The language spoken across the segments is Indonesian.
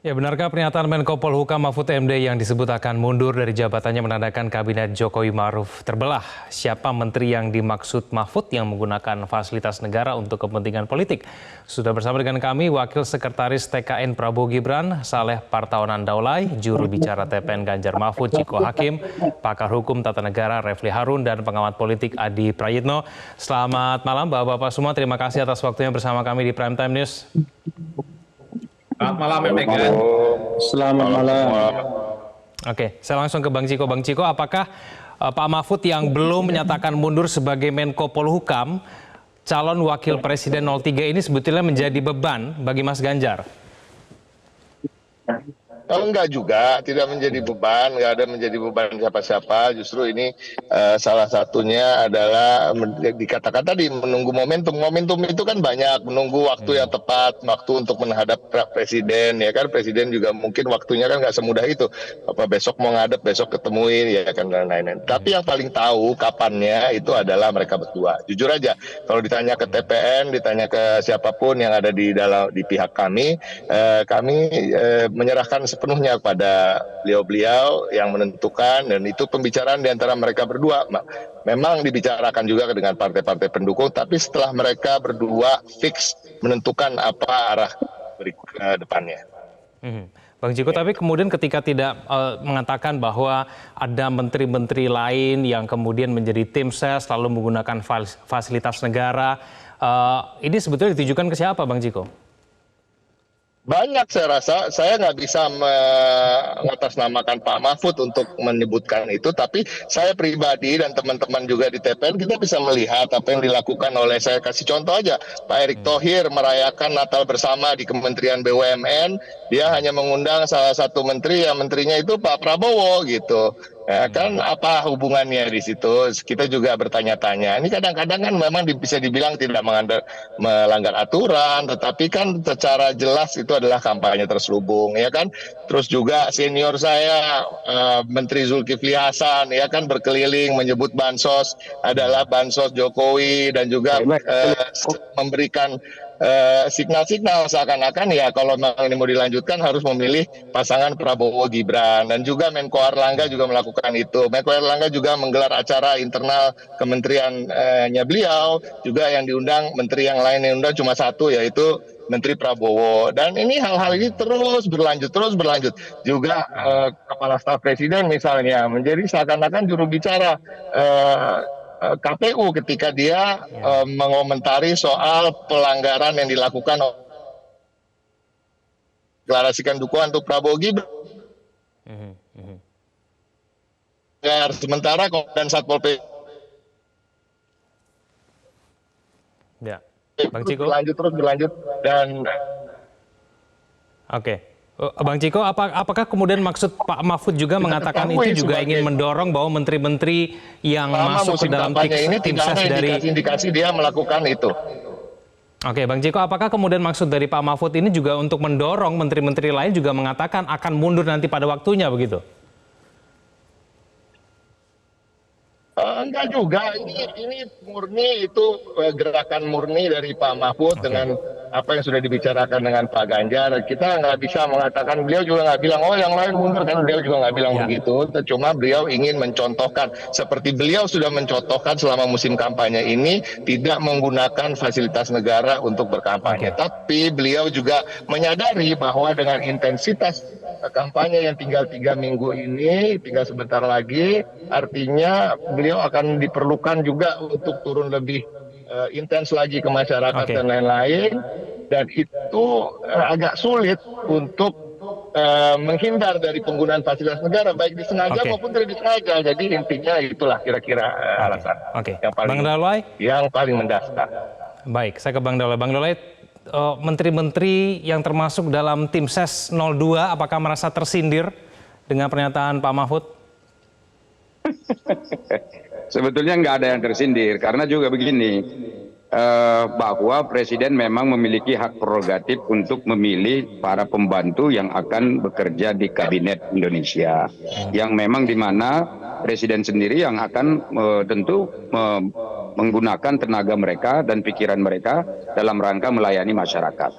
Ya, benarkah pernyataan Menko Polhukam Mahfud MD yang disebut akan mundur dari jabatannya menandakan kabinet Jokowi Maruf terbelah? Siapa menteri yang dimaksud Mahfud yang menggunakan fasilitas negara untuk kepentingan politik? Sudah bersama dengan kami Wakil Sekretaris TKN Prabowo Gibran, Saleh Partaunan Daulay, juru bicara TPN Ganjar Mahfud Ciko Hakim, pakar hukum tata negara Refli Harun, dan pengamat politik Adi Prayitno. Selamat malam Bapak-Bapak semua, terima kasih atas waktunya bersama kami di Prime Time News. Selamat malam, Mega. Selamat malam. Oke, saya langsung ke Bang Ciko. Bang Ciko, apakah Pak Mahfud yang belum menyatakan mundur sebagai Menko Polhukam, calon wakil presiden 03 ini sebetulnya menjadi beban bagi Mas Ganjar? Kalau enggak juga, tidak menjadi beban, enggak ada menjadi beban siapa-siapa. Justru ini salah satunya adalah dikatakan tadi menunggu momentum. Momentum itu kan banyak, menunggu waktu yang tepat, waktu untuk menghadap presiden, ya kan. Presiden juga mungkin waktunya kan nggak semudah itu. Apa besok mau ngadep, besok ketemuin, ya kan, dan lain-lain. Tapi yang paling tahu kapannya itu adalah mereka berdua. Jujur aja, kalau ditanya ke TPN, ditanya ke siapapun yang ada di pihak kami, menyerahkan sepenuhnya kepada beliau-beliau yang menentukan, dan itu pembicaraan di antara mereka berdua. Memang dibicarakan juga dengan partai-partai pendukung, tapi setelah mereka berdua fix menentukan apa arah berikut ke depannya. Bang Ciko, tapi kemudian ketika tidak mengatakan bahwa ada menteri-menteri lain yang kemudian menjadi tim ses lalu menggunakan fasilitas negara, ini sebetulnya ditujukan ke siapa, Bang Ciko? Banyak, saya rasa. Saya nggak bisa mengatasnamakan Pak Mahfud untuk menyebutkan itu, tapi saya pribadi dan teman-teman juga di TPN, kita bisa melihat apa yang dilakukan oleh, saya kasih contoh aja, Pak Erick Thohir merayakan Natal bersama di Kementerian BUMN. Dia hanya mengundang salah satu menteri, yang menterinya itu Pak Prabowo gitu. Ya kan, apa hubungannya di situ? Kita juga bertanya-tanya. Ini kadang-kadang kan memang bisa dibilang tidak melanggar aturan, tetapi kan secara jelas itu adalah kampanye terselubung, ya kan. Terus juga senior saya, Menteri Zulkifli Hasan, ya kan, berkeliling menyebut bansos adalah bansos Jokowi, dan juga memberikan signal-signal seakan-akan ya kalau memang ini mau dilanjutkan harus memilih pasangan Prabowo Gibran. Dan juga Menko Airlangga juga melakukan itu. Menko Airlangga juga menggelar acara internal kementeriannya beliau, juga yang diundang menteri yang lain, yang diundang cuma satu, yaitu Menteri Prabowo. Dan ini hal-hal ini terus berlanjut. Juga Kepala Staf Presiden misalnya menjadi seakan-akan juru bicara KPU ketika dia mengomentari soal pelanggaran yang dilakukan, deklarasikan dukungan untuk Prabowo Gibran. Sementara dan Satpol PP terus berlanjut dan oke. Bang Ciko, apakah kemudian maksud Pak Mahfud juga mengatakan itu juga ingin mendorong bahwa menteri-menteri yang masuk ke dalam tim ses dari indikasi dia melakukan itu? Oke, Bang Ciko, apakah kemudian maksud dari Pak Mahfud ini juga untuk mendorong menteri-menteri lain juga mengatakan akan mundur nanti pada waktunya begitu? Enggak juga, ini murni itu gerakan murni dari Pak Mahfud dengan apa yang sudah dibicarakan dengan Pak Ganjar. Kita nggak bisa mengatakan, beliau juga nggak bilang, oh yang lain mundur, kan beliau juga nggak bilang begitu. Cuma beliau ingin mencontohkan, seperti beliau sudah mencontohkan selama musim kampanye ini, tidak menggunakan fasilitas negara untuk berkampanye. Tapi beliau juga menyadari bahwa dengan intensitas kampanye yang tinggal 3 minggu ini, tinggal sebentar lagi, artinya beliau akan diperlukan juga untuk turun lebih intens lagi ke masyarakat dan lain-lain, dan itu agak sulit untuk menghindar dari penggunaan fasilitas negara, baik disengaja maupun tidak disengaja. Jadi intinya itulah kira-kira alasan yang paling mendasar. Baik, saya ke Bang Daulay. Bang Daulay, menteri-menteri yang termasuk dalam tim ses 02 apakah merasa tersindir dengan pernyataan Pak Mahfud? Sebetulnya nggak ada yang tersindir, karena juga begini, bahwa Presiden memang memiliki hak prerogatif untuk memilih para pembantu yang akan bekerja di Kabinet Indonesia, yang memang di mana Presiden sendiri yang akan tentu menggunakan tenaga mereka dan pikiran mereka dalam rangka melayani masyarakat.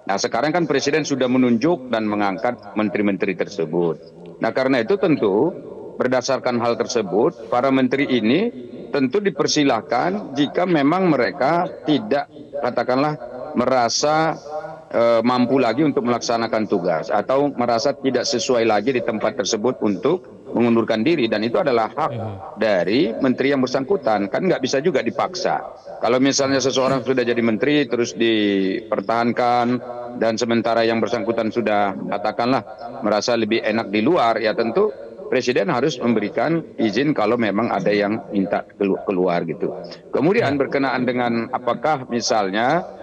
Nah, sekarang kan Presiden sudah menunjuk dan mengangkat menteri-menteri tersebut. Nah, karena itu tentu berdasarkan hal tersebut, para menteri ini tentu dipersilahkan jika memang mereka tidak, katakanlah, merasa mampu lagi untuk melaksanakan tugas atau merasa tidak sesuai lagi di tempat tersebut untuk mengundurkan diri, dan itu adalah hak dari menteri yang bersangkutan, kan nggak bisa juga dipaksa. Kalau misalnya seseorang sudah jadi menteri terus dipertahankan dan sementara yang bersangkutan sudah, katakanlah, merasa lebih enak di luar, ya tentu Presiden harus memberikan izin kalau memang ada yang minta keluar gitu. Kemudian berkenaan dengan apakah misalnya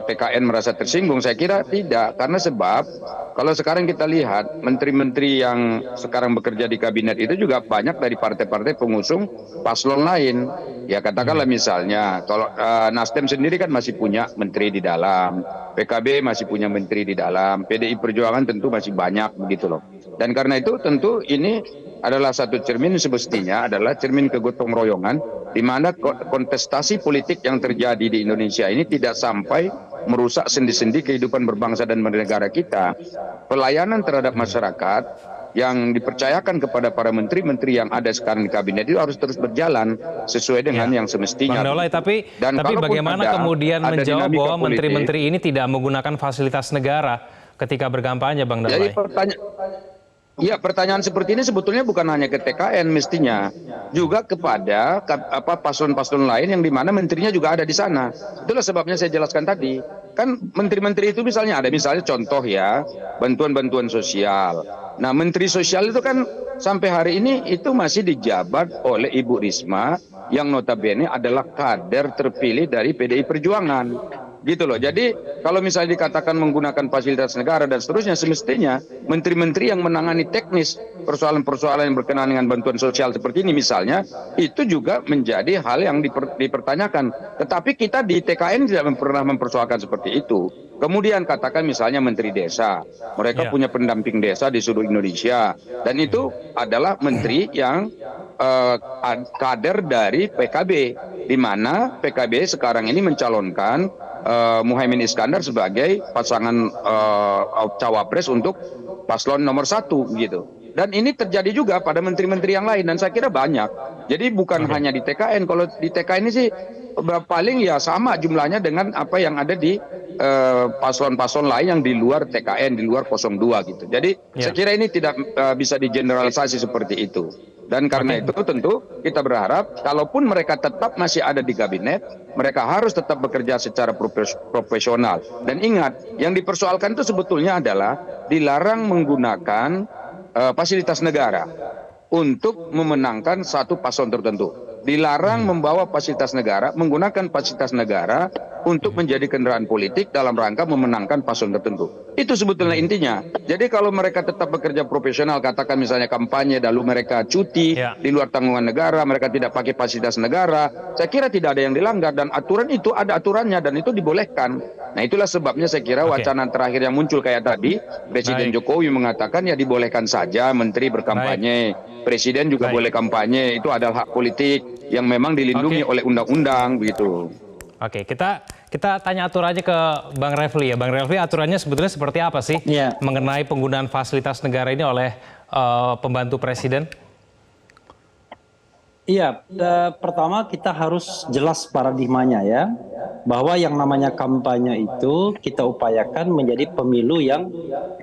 TKN merasa tersinggung, saya kira tidak, karena sebab kalau sekarang kita lihat menteri-menteri yang sekarang bekerja di kabinet itu juga banyak dari partai-partai pengusung paslon lain. Ya katakanlah misalnya kalau Nasdem sendiri kan masih punya menteri di dalam, PKB masih punya menteri di dalam, PDI Perjuangan tentu masih banyak begitu loh. Dan karena itu tentu ini adalah satu cermin, semestinya adalah cermin kegotong royongan, di mana kontestasi politik yang terjadi di Indonesia ini tidak sampai merusak sendi-sendi kehidupan berbangsa dan bernegara kita. Pelayanan terhadap masyarakat yang dipercayakan kepada para menteri-menteri yang ada sekarang di kabinet itu harus terus berjalan sesuai dengan yang semestinya. Bang Daulay, tapi bagaimana kemudian menjawab bahwa menteri-menteri ini tidak menggunakan fasilitas negara ketika berkampanye, Bang Daulay? Jadi pertanyaan seperti ini sebetulnya bukan hanya ke TKN mestinya, juga kepada paslon-paslon lain yang dimana menterinya juga ada di sana. Itulah sebabnya saya jelaskan tadi. Kan menteri-menteri itu misalnya contoh ya, bantuan-bantuan sosial. Nah, menteri sosial itu kan sampai hari ini itu masih dijabat oleh Ibu Risma yang notabene adalah kader terpilih dari PDI Perjuangan. Gitu loh. Jadi kalau misalnya dikatakan menggunakan fasilitas negara dan seterusnya, semestinya menteri-menteri yang menangani teknis persoalan-persoalan yang berkenaan dengan bantuan sosial seperti ini misalnya, itu juga menjadi hal yang dipertanyakan. Tetapi kita di TKN tidak pernah mempersoalkan seperti itu. Kemudian katakan misalnya menteri desa, mereka punya pendamping desa di seluruh Indonesia, dan itu adalah menteri yang kader dari PKB, di mana PKB sekarang ini mencalonkan Muhaimin Iskandar sebagai pasangan cawapres untuk paslon nomor 1 gitu. Dan ini terjadi juga pada menteri-menteri yang lain, dan saya kira banyak. Jadi bukan hanya di TKN. Kalau di TKN ini sih paling ya sama jumlahnya dengan apa yang ada di paslon-paslon lain yang di luar TKN, di luar 02 gitu. Jadi saya kira ini tidak bisa digeneralisasi seperti itu. Dan karena itu tentu kita berharap kalaupun mereka tetap masih ada di kabinet, mereka harus tetap bekerja secara profesional. Dan ingat, yang dipersoalkan itu sebetulnya adalah dilarang menggunakan fasilitas negara untuk memenangkan satu paslon tertentu. Dilarang membawa fasilitas negara, menggunakan fasilitas negara untuk menjadi kendaraan politik dalam rangka memenangkan paslon tertentu. Itu sebetulnya intinya. Jadi kalau mereka tetap bekerja profesional, katakan misalnya kampanye, lalu mereka cuti di luar tanggungan negara, mereka tidak pakai fasilitas negara, saya kira tidak ada yang dilanggar, dan aturan itu ada aturannya dan itu dibolehkan. Nah, itulah sebabnya saya kira wacana terakhir yang muncul kayak tadi, Presiden Jokowi mengatakan ya dibolehkan saja menteri berkampanye, Presiden juga boleh kampanye, itu adalah hak politik yang memang dilindungi oleh undang-undang begitu. Oke, kita tanya aturannya ke Bang Refli ya. Bang Refli, aturannya sebetulnya seperti apa sih mengenai penggunaan fasilitas negara ini oleh pembantu Presiden? Iya, pertama kita harus jelas paradigmanya ya, bahwa yang namanya kampanye itu kita upayakan menjadi pemilu yang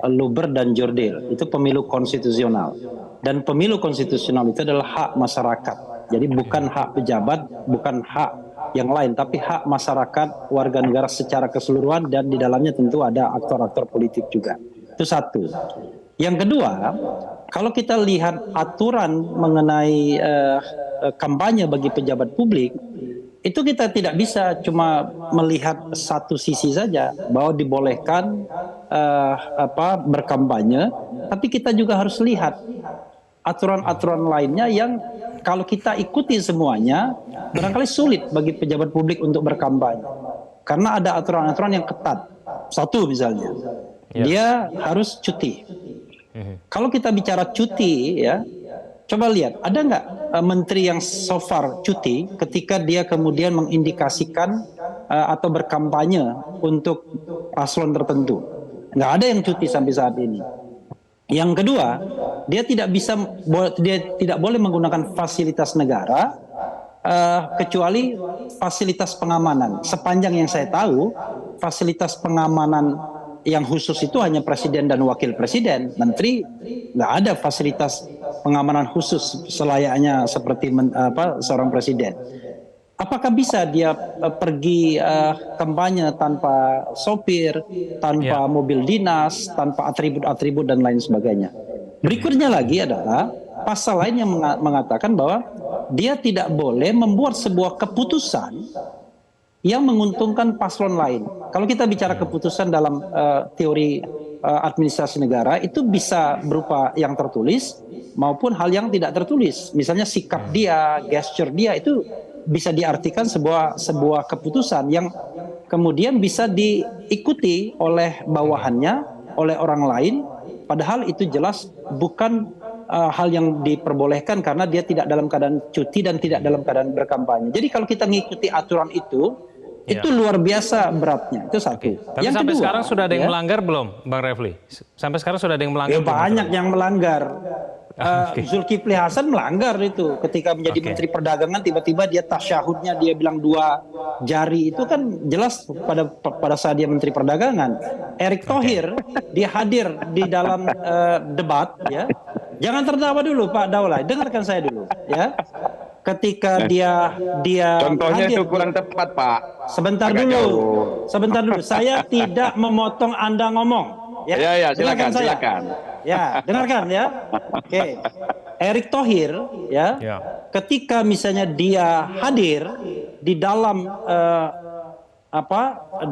luber dan jurdil, itu pemilu konstitusional. Dan pemilu konstitusional itu adalah hak masyarakat, jadi bukan hak pejabat, bukan hak yang lain, tapi hak masyarakat, warga negara secara keseluruhan, dan di dalamnya tentu ada aktor-aktor politik juga. Itu satu. Yang kedua, kalau kita lihat aturan mengenai kampanye bagi pejabat publik, itu kita tidak bisa cuma melihat satu sisi saja, bahwa dibolehkan berkampanye, tapi kita juga harus lihat aturan-aturan lainnya yang kalau kita ikuti semuanya, barangkali sulit bagi pejabat publik untuk berkampanye. Karena ada aturan-aturan yang ketat. Satu misalnya, dia harus cuti. Kalau kita bicara cuti ya, coba lihat, ada nggak menteri yang so far cuti ketika dia kemudian mengindikasikan atau berkampanye untuk paslon tertentu. Nggak ada yang cuti sampai saat ini. Yang kedua, dia tidak boleh menggunakan fasilitas negara kecuali fasilitas pengamanan. Sepanjang yang saya tahu, fasilitas pengamanan yang khusus itu hanya presiden dan wakil presiden. Menteri nggak ada fasilitas pengamanan khusus selayaknya seperti seorang presiden. Apakah bisa dia pergi kampanye tanpa sopir, tanpa mobil dinas, tanpa atribut-atribut dan lain sebagainya? Berikutnya lagi adalah pasal lain yang mengatakan bahwa dia tidak boleh membuat sebuah keputusan yang menguntungkan paslon lain. Kalau kita bicara keputusan dalam teori administrasi negara, itu bisa berupa yang tertulis maupun hal yang tidak tertulis. Misalnya sikap dia, gesture dia, itu bisa diartikan sebuah keputusan yang kemudian bisa diikuti oleh bawahannya, oleh orang lain, padahal itu jelas bukan hal yang diperbolehkan karena dia tidak dalam keadaan cuti dan tidak dalam keadaan berkampanye. Jadi kalau kita mengikuti aturan itu luar biasa beratnya. Itu satu. Tapi yang sampai kedua, sekarang sudah ada yang melanggar belum, Bang Refli? Sampai sekarang sudah ada yang melanggar? Banyak yang melanggar. Zulkifli Hasan melanggar itu ketika menjadi Menteri Perdagangan, tiba-tiba dia tasyahudnya dia bilang 2 jari, itu kan jelas pada saat dia Menteri Perdagangan. Erick Thohir dia hadir di dalam debat, ya. Jangan tertawa dulu Pak Daulay, dengarkan saya dulu, ya. Ketika dia contohnya hadir, itu kurang tepat Pak. Sebentar dulu. Saya tidak memotong Anda ngomong. Ya, silakan. Ya, dengarkan ya. Oke. Erick Thohir ya. Ketika misalnya dia hadir di dalam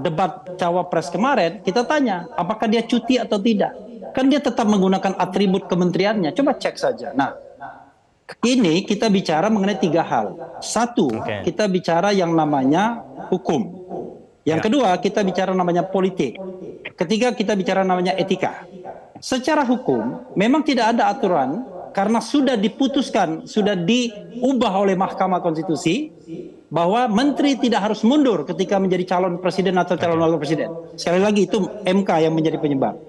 debat cawapres kemarin, kita tanya apakah dia cuti atau tidak. Kan dia tetap menggunakan atribut kementeriannya. Coba cek saja. Nah, ini kita bicara mengenai 3 hal. Satu, kita bicara yang namanya hukum. Yang kedua, kita bicara namanya politik. Ketiga, kita bicara namanya etika. Secara hukum, memang tidak ada aturan karena sudah diputuskan, sudah diubah oleh Mahkamah Konstitusi bahwa menteri tidak harus mundur ketika menjadi calon presiden atau calon wakil presiden. Sekali lagi, itu MK yang menjadi penyebab.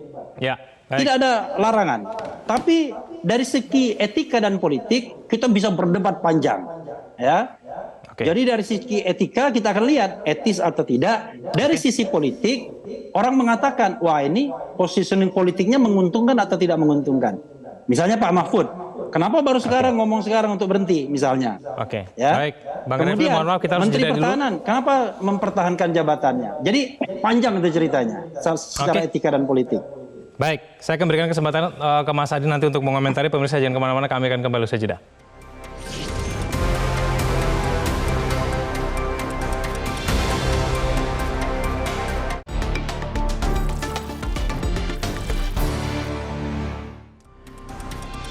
Tidak ada larangan. Tapi dari segi etika dan politik, kita bisa berdebat panjang. Ya. Jadi dari sisi etika kita akan lihat etis atau tidak. Dari sisi politik, orang mengatakan, wah ini positioning politiknya menguntungkan atau tidak menguntungkan. Misalnya Pak Mahfud, kenapa baru sekarang ngomong sekarang untuk berhenti misalnya. Ya. Baik, Bang Kemudian Refli, mohon maaf kita harus Menteri jeda dulu. Pertahanan, kenapa mempertahankan jabatannya. Jadi panjang itu ceritanya secara etika dan politik. Baik, saya akan berikan kesempatan ke Mas Adi nanti untuk mengomentari. Pemirsa jangan kemana-mana, kami akan kembali usai jeda.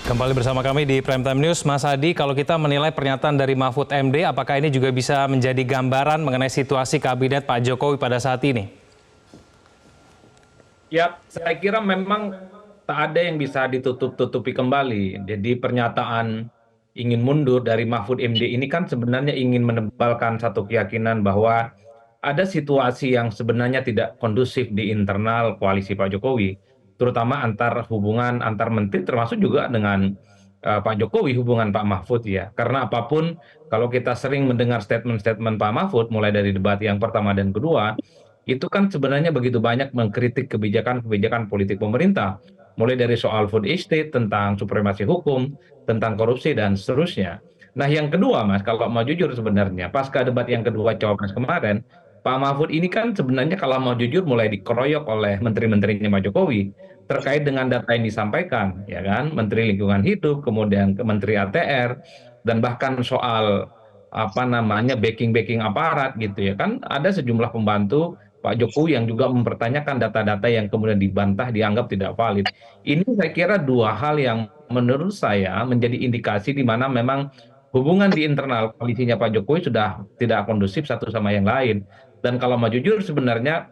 Kembali bersama kami di Prime Time News. Mas Adi, kalau kita menilai pernyataan dari Mahfud MD, apakah ini juga bisa menjadi gambaran mengenai situasi kabinet Pak Jokowi pada saat ini? Ya, saya kira memang tak ada yang bisa ditutup-tutupi kembali. Jadi pernyataan ingin mundur dari Mahfud MD ini kan sebenarnya ingin menebalkan satu keyakinan bahwa ada situasi yang sebenarnya tidak kondusif di internal koalisi Pak Jokowi, terutama hubungan antar menteri termasuk juga dengan Pak Jokowi, hubungan Pak Mahfud ya. Karena apapun, kalau kita sering mendengar statement-statement Pak Mahfud mulai dari debat yang pertama dan kedua, itu kan sebenarnya begitu banyak mengkritik kebijakan-kebijakan politik pemerintah, mulai dari soal food estate, tentang supremasi hukum, tentang korupsi dan seterusnya. Nah yang kedua Mas, kalau mau jujur sebenarnya pasca debat yang kedua cawapres kemarin, Pak Mahfud ini kan sebenarnya kalau mau jujur mulai dikeroyok oleh menteri-menterinya Pak Jokowi terkait dengan data yang disampaikan, ya kan, Menteri Lingkungan Hidup, kemudian Menteri ATR, dan bahkan soal backing aparat gitu ya kan, ada sejumlah pembantu Pak Jokowi yang juga mempertanyakan data-data yang kemudian dibantah, dianggap tidak valid. Ini saya kira 2 hal yang menurut saya menjadi indikasi di mana memang hubungan di internal koalisinya Pak Jokowi sudah tidak kondusif satu sama yang lain. Dan kalau mau jujur sebenarnya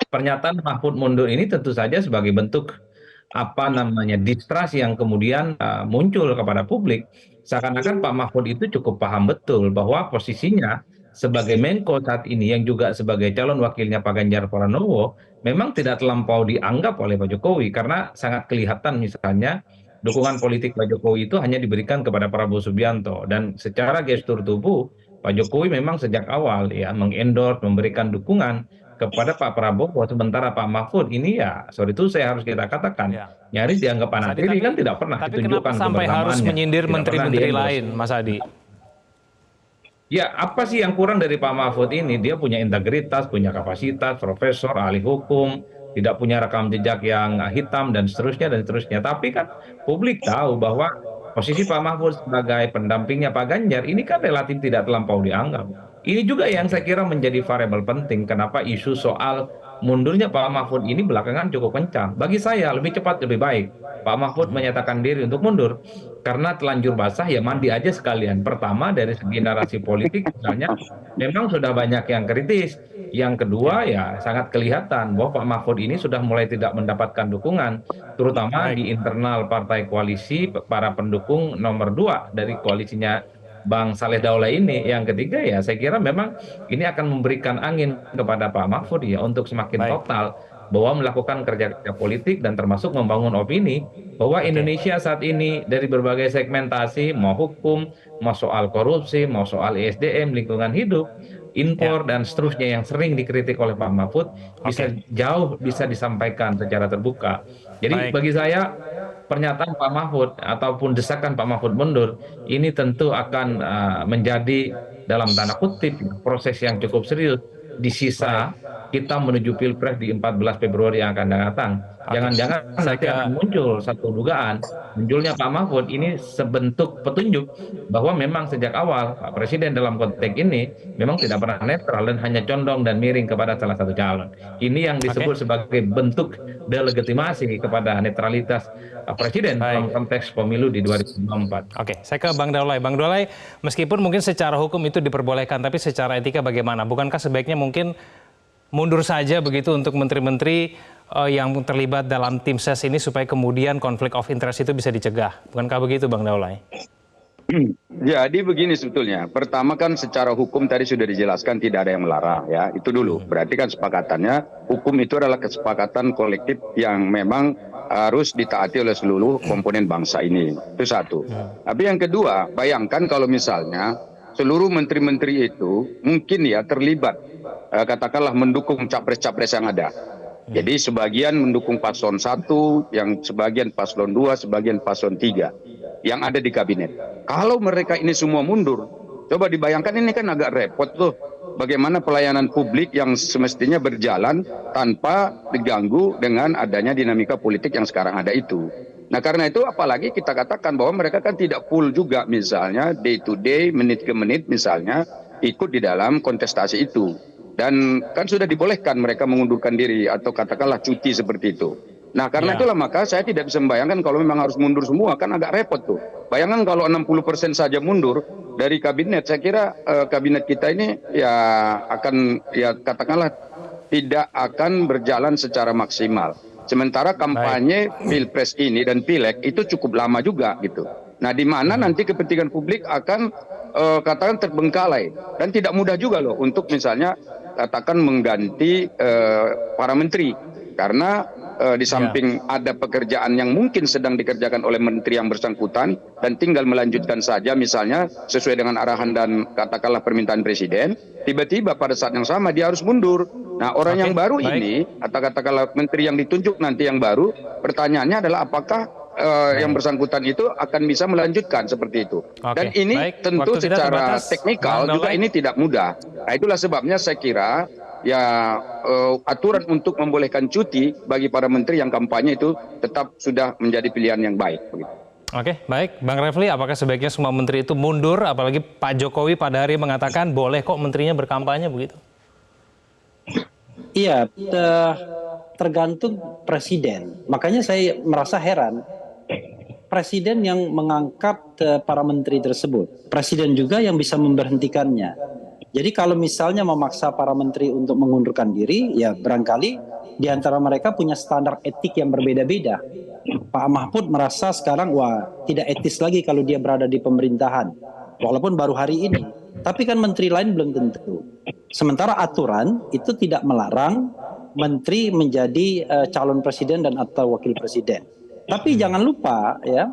pernyataan Mahfud mundur ini tentu saja sebagai bentuk apa namanya distrust yang kemudian muncul kepada publik, seakan-akan Pak Mahfud itu cukup paham betul bahwa posisinya sebagai Menko saat ini yang juga sebagai calon wakilnya Pak Ganjar Pranowo memang tidak terlampau dianggap oleh Pak Jokowi, karena sangat kelihatan misalnya dukungan politik Pak Jokowi itu hanya diberikan kepada Prabowo Subianto, dan secara gestur tubuh Pak Jokowi memang sejak awal ya mengendorse, memberikan dukungan kepada Pak Prabowo, sementara Pak Mahfud ini ya sorry itu saya harus kita katakan Ya. nyaris dianggap Mas anak Adi, tiri, kan tidak pernah tapi kenapa ditunjukkan sampai harus kebersamaannya, menyindir tidak pernah menteri-menteri di-endorse. lain, Mas Adi? Ya, apa sih yang kurang dari Pak Mahfud ini? Dia punya integritas, punya kapasitas, profesor, ahli hukum, tidak punya rekam jejak yang hitam, dan seterusnya, dan seterusnya. Tapi kan publik tahu bahwa posisi Pak Mahfud sebagai pendampingnya Pak Ganjar ini kan relatif tidak terlampau dianggap. Ini juga yang saya kira menjadi variabel penting kenapa isu soal mundurnya Pak Mahfud ini belakangan cukup kencang. Bagi saya lebih cepat lebih baik Pak Mahfud menyatakan diri untuk mundur, karena telanjur basah ya mandi aja sekalian. Pertama dari segi narasi politik misalnya memang sudah banyak yang kritis. Yang kedua ya sangat kelihatan bahwa Pak Mahfud ini sudah mulai tidak mendapatkan dukungan, terutama di internal partai koalisi para pendukung nomor 2 dari koalisinya Bang Saleh Daulay ini. Yang ketiga ya saya kira memang ini akan memberikan angin kepada Pak Mahfud ya untuk semakin total bahwa melakukan kerja-kerja politik dan termasuk membangun opini bahwa Indonesia saat ini dari berbagai segmentasi, mau hukum, mau soal korupsi, mau soal ESDM, lingkungan hidup, impor dan seterusnya yang sering dikritik oleh Pak Mahfud bisa disampaikan secara terbuka. Jadi bagi saya pernyataan Pak Mahfud ataupun desakan Pak Mahfud mundur ini tentu akan menjadi dalam tanda kutip proses yang cukup serius di sisa kita menuju Pilpres di 14 Februari yang akan datang. Jangan-jangan nanti akan muncul satu dugaan munculnya Pak Mahfud ini sebentuk petunjuk bahwa memang sejak awal Pak Presiden dalam konteks ini memang tidak pernah netral dan hanya condong dan miring kepada salah satu calon. Ini yang disebut sebagai bentuk delegitimasi kepada netralitas Presiden dalam konteks pemilu di 2024. Oke, saya ke Bang Daulay. Bang Daulay, meskipun mungkin secara hukum itu diperbolehkan, tapi secara etika bagaimana? Bukankah sebaiknya mungkin mundur saja begitu untuk menteri-menteri yang terlibat dalam tim ses ini supaya kemudian konflik of interest itu bisa dicegah? Bukankah begitu, Bang Daulay? Jadi begini sebetulnya. Pertama kan secara hukum tadi sudah dijelaskan tidak ada yang melarang ya. Itu dulu. Berarti kan sepakatannya hukum itu adalah kesepakatan kolektif yang memang harus ditaati oleh seluruh komponen bangsa ini. Itu satu. Tapi yang kedua, bayangkan kalau misalnya seluruh menteri-menteri itu mungkin ya terlibat katakanlah mendukung capres-capres yang ada. Jadi sebagian mendukung paslon 1, yang sebagian paslon 2, sebagian paslon 3 yang ada di kabinet. Kalau mereka ini semua mundur, coba dibayangkan ini kan agak repot tuh. Bagaimana pelayanan publik yang semestinya berjalan tanpa diganggu dengan adanya dinamika politik yang sekarang ada itu. Nah karena itu apalagi kita katakan bahwa mereka kan tidak full juga misalnya day to day, menit ke menit misalnya ikut di dalam kontestasi itu. Dan kan sudah dibolehkan mereka mengundurkan diri atau katakanlah cuti seperti itu. Nah karena itulah maka saya tidak bisa membayangkan kalau memang harus mundur semua, kan agak repot tuh. Bayangkan kalau 60% saja mundur dari kabinet, saya kira kabinet kita ini ya akan ya katakanlah tidak akan berjalan secara maksimal. Sementara kampanye Pilpres ini dan Pileg itu cukup lama juga gitu. Nah di mana nanti kepentingan publik akan katakan terbengkalai dan tidak mudah juga loh untuk misalnya katakan mengganti para menteri karena di samping ada pekerjaan yang mungkin sedang dikerjakan oleh menteri yang bersangkutan dan tinggal melanjutkan saja misalnya sesuai dengan arahan dan katakanlah permintaan presiden, tiba-tiba pada saat yang sama dia harus mundur. Nah orang yang baru ini atau katakanlah menteri yang ditunjuk nanti yang baru, pertanyaannya adalah apakah yang bersangkutan itu akan bisa melanjutkan seperti itu. Dan ini tentu secara teknikal juga ini tidak mudah. Nah itulah sebabnya saya kira ya aturan untuk membolehkan cuti bagi para menteri yang kampanye itu tetap sudah menjadi pilihan yang baik. Oke, baik. Bang Refli, apakah sebaiknya semua menteri itu mundur? Apalagi Pak Jokowi pada hari mengatakan boleh kok menterinya berkampanye begitu? Iya, tergantung presiden. Makanya saya merasa heran. Presiden yang mengangkat para menteri tersebut. Presiden juga yang bisa memberhentikannya. Jadi kalau misalnya memaksa para menteri untuk mengundurkan diri, ya barangkali di antara mereka punya standar etik yang berbeda-beda. Pak Mahfud merasa sekarang tidak etis lagi kalau dia berada di pemerintahan, walaupun baru hari ini. Tapi kan menteri lain belum tentu. Sementara aturan itu tidak melarang menteri menjadi calon presiden dan atau wakil presiden. Tapi jangan lupa ya,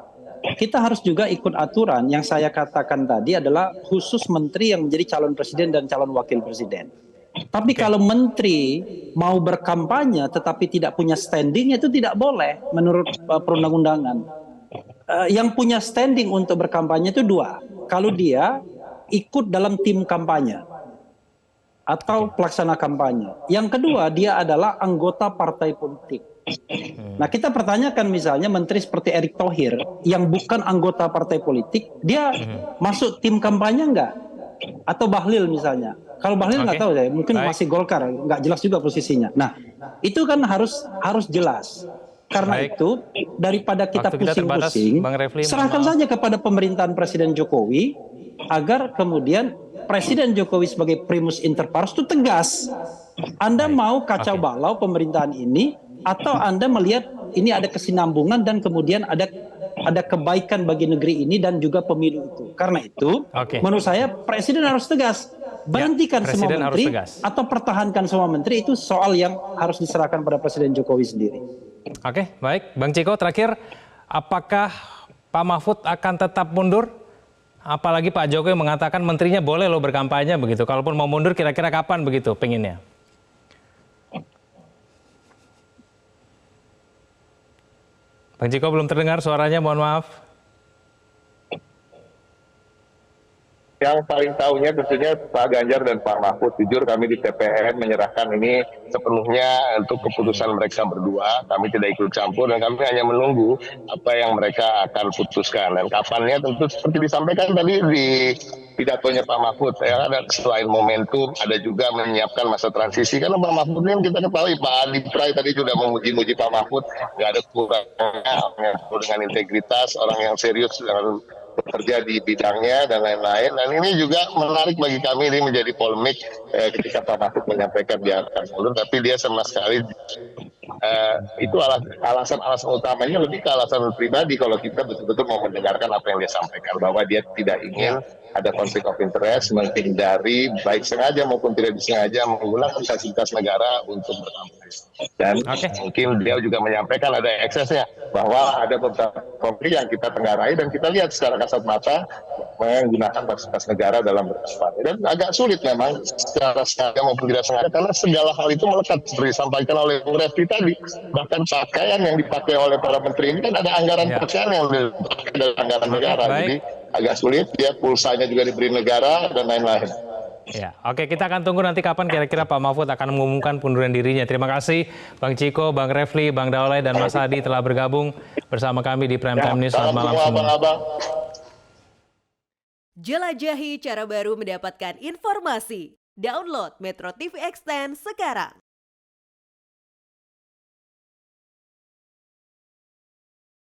kita harus juga ikut aturan. Yang saya katakan tadi adalah khusus menteri yang menjadi calon presiden dan calon wakil presiden. Tapi kalau menteri mau berkampanye tetapi tidak punya standing, itu tidak boleh menurut perundang-undangan. Yang punya standing untuk berkampanye itu dua. Kalau dia ikut dalam tim kampanye atau pelaksana kampanye. Yang kedua, dia adalah anggota partai politik. Nah, kita pertanyakan misalnya menteri seperti Erick Thohir yang bukan anggota partai politik, dia masuk tim kampanye enggak? Atau Bahlil misalnya. Kalau Bahlil nggak tahu saya, mungkin masih Golkar, nggak jelas juga posisinya. Nah, itu kan harus jelas. Karena itu, daripada kita pusing-pusing, serahkan saja kepada pemerintahan Presiden Jokowi agar kemudian Presiden Jokowi sebagai primus inter pares itu tegas. Anda mau kacau balau pemerintahan ini, atau Anda melihat ini ada kesinambungan dan kemudian ada kebaikan bagi negeri ini dan juga pemilu itu. Karena itu, menurut saya Presiden harus tegas. Berhentikan semua menteri atau pertahankan semua menteri, itu soal yang harus diserahkan pada Presiden Jokowi sendiri. Oke, baik. Bang Ciko, terakhir, apakah Pak Mahfud akan tetap mundur? Apalagi Pak Jokowi mengatakan menterinya boleh loh berkampanye begitu. Kalaupun mau mundur, kira-kira kapan begitu pengennya? Bang Ciko belum terdengar suaranya, mohon maaf. Yang paling tahunya tentunya Pak Ganjar dan Pak Mahfud. Jujur kami di TPN menyerahkan ini sepenuhnya untuk keputusan mereka berdua. Kami tidak ikut campur dan kami hanya menunggu apa yang mereka akan putuskan. Dan kapannya tentu seperti disampaikan tadi di pidatonya Pak Mahfud. Ya, ada selain momentum, ada juga menyiapkan masa transisi. Karena Pak Mahfud ini kita ketahui, Pak Adi Pray tadi sudah memuji-muji Pak Mahfud. Nggak ada kurangnya dengan integritas, orang yang serius dengan bekerja di bidangnya dan lain-lain. Dan ini juga menarik bagi kami, ini menjadi polemik ketika Pak Mahfud menyampaikan dia akan mundur, tapi dia sama sekali itu alasan utamanya lebih ke alasan pribadi. Kalau kita betul-betul mau mendengarkan apa yang dia sampaikan, bahwa dia tidak ingin ada konflik of interest, menghindari baik sengaja maupun tidak disengaja menggunakan fasilitas negara untuk berkampanye. Dan mungkin dia juga menyampaikan ada eksesnya, bahwa ada beberapa konflik yang kita tenggarai dan kita lihat secara kasat mata menggunakan fasilitas negara dalam berkampanye. Dan agak sulit memang secara sengaja maupun tidak sengaja, karena segala hal itu melekat seperti disampaikan oleh Bung Refli tadi. Bahkan pakaian yang dipakai oleh para menteri ini kan ada anggaran pakaian yang dipakai dari anggaran negara. Jadi agak sulit, dia pulsanya juga diberi negara dan lain-lain. Ya, oke, kita akan tunggu nanti kapan kira-kira Pak Mahfud akan mengumumkan pengunduran dirinya. Terima kasih Bang Ciko, Bang Refli, Bang Daulay, dan Mas Adi telah bergabung bersama kami di Prime Time News. Selamat malam semua. Jelajahi cara baru mendapatkan informasi. Download Metro TV Extend sekarang.